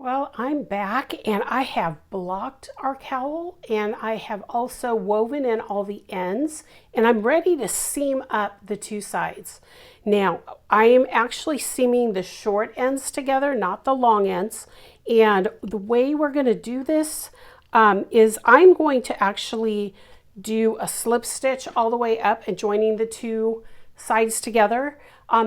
Well, I'm back and I have blocked our cowl and I have also woven in all the ends and I'm ready to seam up the two sides. Now, I am actually seaming the short ends together, not the long ends. And the way we're going to do this is I'm going to actually do a slip stitch all the way up and joining the two sides together.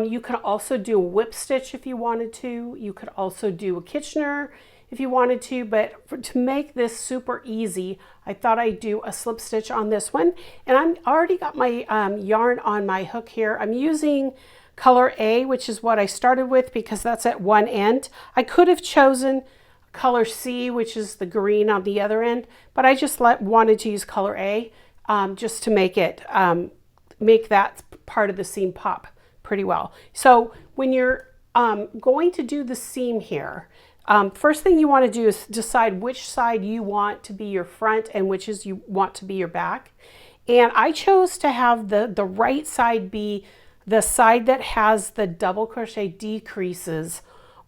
You could also do a whip stitch if you wanted to. You could also do a Kitchener if you wanted to, but to make this super easy, I thought I'd do a slip stitch on this one. And I'm already got my yarn on my hook here. I'm using color A, which is what I started with because that's at one end. I could have chosen color C, which is the green on the other end, but I just wanted to use color A just to make it make that part of the seam pop pretty well. So when you're going to do the seam here, first thing you want to do is decide which side you want to be your front and which is you want to be your back. And I chose to have the right side be the side that has the double crochet decreases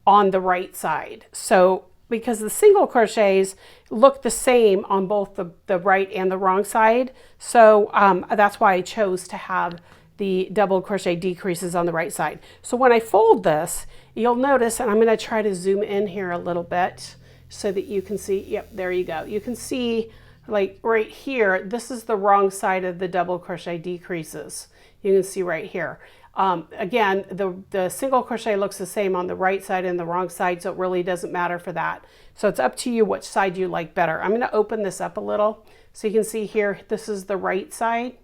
on the right side. So because the single crochets look the same on both the right and the wrong side. So that's why I chose to have the double crochet decreases on the right side. So when I fold this, you'll notice, and I'm going to try to zoom in here a little bit so that you can see, yep, there you go. You can see like right here, this is the wrong side of the double crochet decreases. You can see right here. Again, the single crochet looks the same on the right side and the wrong side, so it really doesn't matter for that. So it's up to you which side you like better. I'm going to open this up a little so you can see here, this is the right side.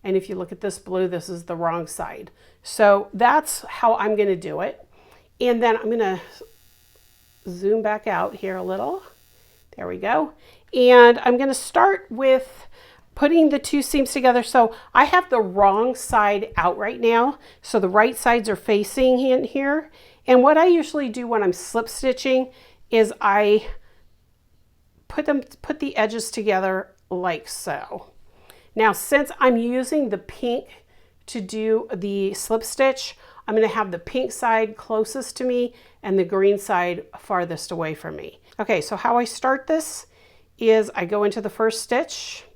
And if you look at this blue, this is the wrong side. So that's how I'm going to do it. And then I'm going to zoom back out here a little. There we go. And I'm going to start with putting the two seams together. So I have the wrong side out right now. So the right sides are facing in here. And what I usually do when I'm slip stitching is I put the edges together like so. Now, since I'm using the pink to do the slip stitch, I'm going to have the pink side closest to me and the green side farthest away from me. Okay, so how I start this is I go into the first stitch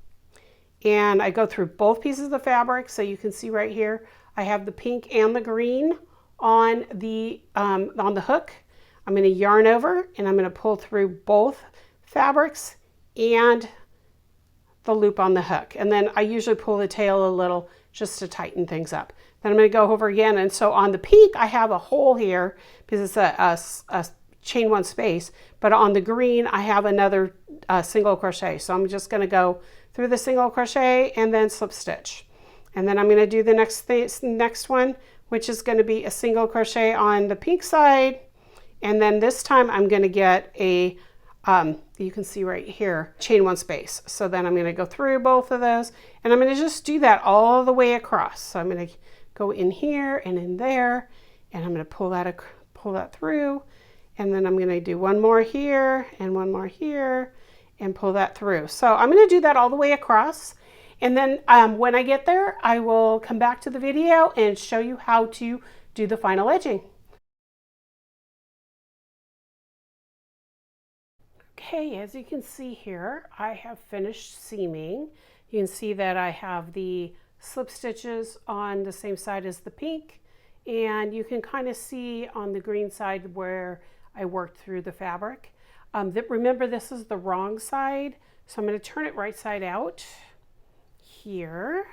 and I go through both pieces of the fabric. So you can see right here, I have the pink and the green on the hook. I'm going to yarn over and I'm going to pull through both fabrics and the loop on the hook. And then I usually pull the tail a little just to tighten things up. Then I'm going to go over again. And so on the pink, I have a hole here because it's a chain one space, but on the green, I have another single crochet. So I'm just going to go through the single crochet and then slip stitch. And then I'm going to do the next one, which is going to be a single crochet on the pink side. And then this time I'm going to get a you can see right here, chain one space. So then I'm going to go through both of those and I'm going to just do that all the way across. So I'm going to go in here and in there and I'm going to pull that through and then I'm going to do one more here and one more here and pull that through. So I'm going to do that all the way across. And then when I get there, I will come back to the video and show you how to do the final edging. Okay, as you can see here, I have finished seaming. You can see that I have the slip stitches on the same side as the pink, and you can kind of see on the green side where I worked through the fabric. Remember, this is the wrong side, so I'm going to turn it right side out here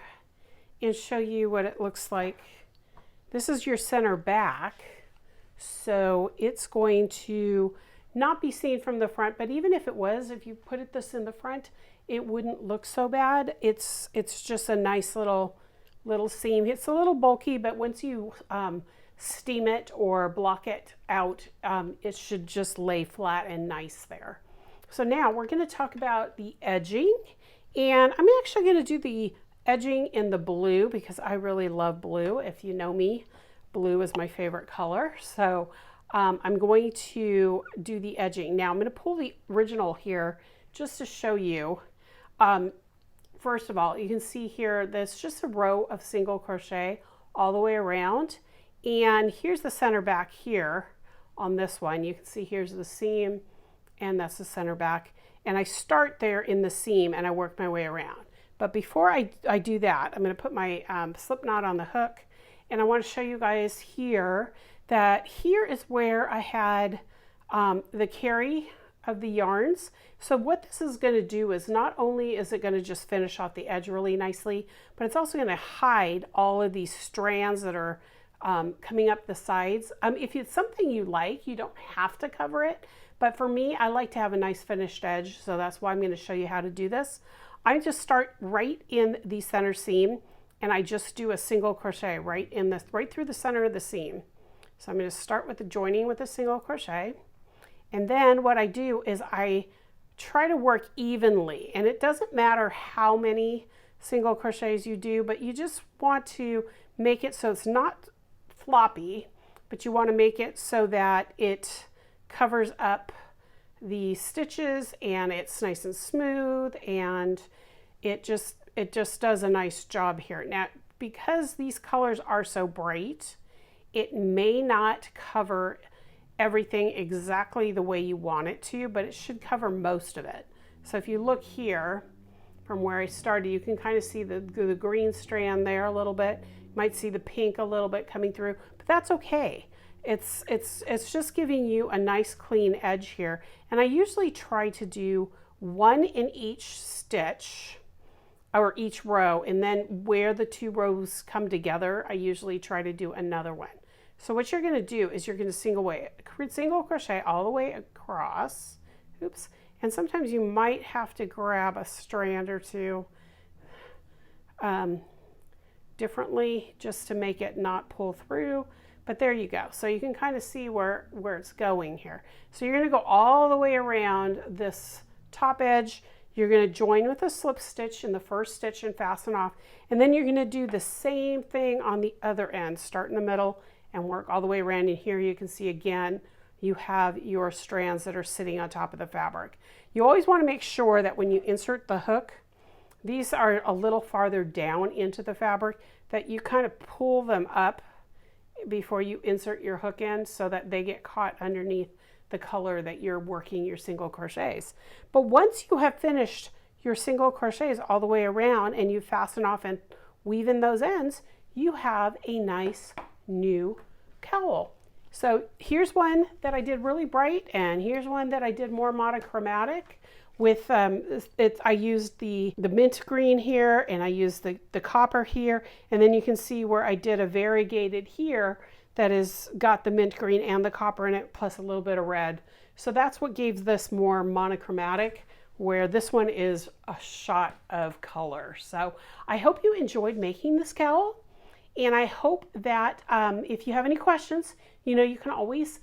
and show you what it looks like. This is your center back, so it's going to not be seen from the front, but even if it was, if you put this in the front, it wouldn't look so bad. It's just a nice little seam. It's a little bulky, but once you steam it or block it out, it should just lay flat and nice there. So now we're going to talk about the edging, and I'm actually going to do the edging in the blue because I really love blue. If you know me, blue is my favorite color. So I'm going to do the edging. Now I'm going to pull the original here just to show you. First of all, you can see here, there's just a row of single crochet all the way around. And here's the center back here on this one. You can see here's the seam and that's the center back. And I start there in the seam and I work my way around. But before I do that, I'm going to put my slip knot on the hook, and I want to show you guys here that here is where I had the carry of the yarns. So what this is going to do is not only is it going to just finish off the edge really nicely, but it's also going to hide all of these strands that are coming up the sides. If it's something you like, you don't have to cover it, but for me, I like to have a nice finished edge, so that's why I'm going to show you how to do this. I just start right in the center seam, and I just do a single crochet right through the center of the seam. So I'm going to start with the joining with a single crochet, and then what I do is I try to work evenly, and it doesn't matter how many single crochets you do, but you just want to make it so it's not floppy, but you want to make it so that it covers up the stitches and it's nice and smooth, and it just does a nice job here. Now, because these colors are so bright, it may not cover everything exactly the way you want it to, but it should cover most of it. So if you look here from where I started, you can kind of see the green strand there a little bit. You might see the pink a little bit coming through, but that's okay. It's just giving you a nice clean edge here. And I usually try to do one in each stitch or each row, and then where the two rows come together, I usually try to do another one. So what you're going to do is you're going to single crochet all the way across. Oops. And sometimes you might have to grab a strand or two differently just to make it not pull through. But there you go. So you can kind of see where it's going here. So you're going to go all the way around this top edge. You're going to join with a slip stitch in the first stitch and fasten off. And then you're going to do the same thing on the other end. Start in the middle and work all the way around. And here you can see again, you have your strands that are sitting on top of the fabric. You always want to make sure that when you insert the hook, these are a little farther down into the fabric, that you kind of pull them up before you insert your hook in so that they get caught underneath the color that you're working your single crochets. But once you have finished your single crochets all the way around and you fasten off and weave in those ends, you have a nice new cowl. So here's one that I did really bright, and here's one that I did more monochromatic with I used the mint green here, and I used the copper here, and then you can see where I did a variegated here that is got the mint green and the copper in it plus a little bit of red. So that's what gave this more monochromatic, where this one is a shot of color. So I hope you enjoyed making this cowl, and I hope that if you have any questions, you know, you can always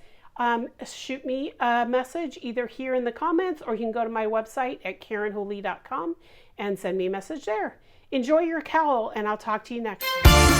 shoot me a message either here in the comments, or you can go to my website at KarenWhooley.com and send me a message there. Enjoy your cowl, and I'll talk to you next time.